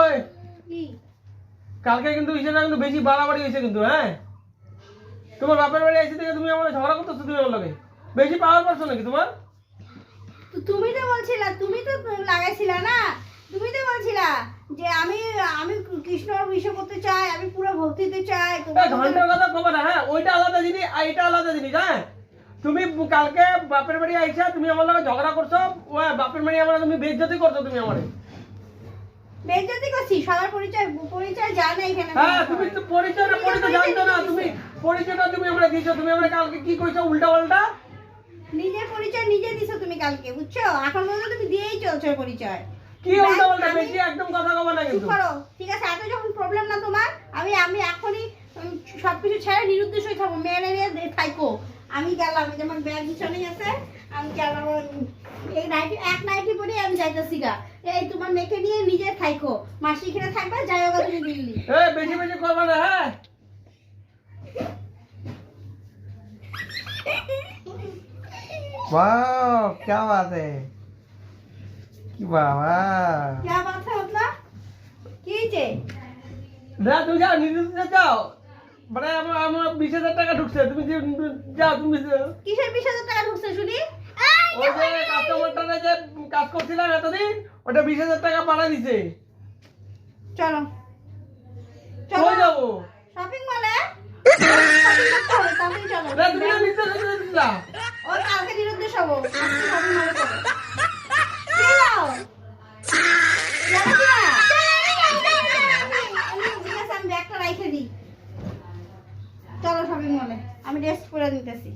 ওই কি কালকে কিন্তু বিষয়টা কিন্তু বেশি বাড়াবাড়ি হয়েছে কিন্তু, হ্যাঁ? তোমার বাপের বাড়ি এসে থেকে তুমি আমার ঝগড়া করতেছো তুমি আমার লগে। বেশি পাওয়ার পারছো নাকি তোমার? তো তুমি তো বলছিলা, তুমি তো লাগাইছিলা না, তুমি তো বলছিলা যে আমি আমি কৃষ্ণর বিষয় করতে চাই, আমি পুরো ভক্তি দিতে চাই। ঘন্টার কথা কবে না, হ্যাঁ? ওইটা আলাদা জিনিস আর এটা আলাদা জিনিস, হ্যাঁ? তুমি কালকে বাপের বাড়ি আইসা তুমি আমার লগে ঝগড়া করছো, বাপের বাড়ি আমার তুমি বেইজ্জতি করছো তুমি আমারে। বেজ্জতি করছি, সবার পরিচয় পরিচয় জানে এখানে। হ্যাঁ, তুমি তো পরিচয়টা জানতো না, তুমি পরিচয়টা তুমি আমরা দিছো, তুমি আমরা কালকে কি কইছো উল্টা পাল্টা। নিজের পরিচয় নিজে দিছো তুমি কালকে, বুঝছো? এখন পর্যন্ত তুমি দিয়েই চলছো পরিচয়। কি উল্টা পাল্টা? বেশি একদম কথা কবা না কিন্তু। চুপ করো, ঠিক আছে? এত যখন প্রবলেম না তোমার, আমি আমি এখনই সবকিছু ছেড়ে নিরুদ্দেশ হয়ে থাকবো, মেয়ে নিয়ে থাইকো। আমি গেলাম, এই যেমন ব্যাগ বিছানায় আছে, আমি গেলাম এই নাইটি, এক নাইটি পরে আমি যাইতেছি গা। এই তোমার মেয়েকে নিয়ে নিজে থাইকো, মাসি এখানে থাকবা, যাই হোক তুমি দিল্লি। বেশি বেশি করবা না, হ্যাঁ? वाह क्या बात है कि बाबा क्या बात है मतलब কি যে না তুমি যাও নিজে যাও মানে আমার 20,000 টাকা ঢুকছে তুমি যাও তুমি কিসের 20,000 টাকা ঢুকছে শুনি? ওই যে কাস্টমারটা যে কাজ করছিলাম এতদিন ওটা 20,000 টাকা পাঠা দিছে। চলো কই যাবো? শপিং মলে শপিং করতে হবে, তাহলেই চলো। না তুমি না নিতে দিলা ও কালকে নিরুদ্দেশ হবো, আজকে শপিং মলে চলো। কি যাও যাবো কি না? ঠিক আছে, আমি ব্যাগটা রাইখে দিই। চলো শপিং মলে, আমি রেস্ট করে নিতেছি।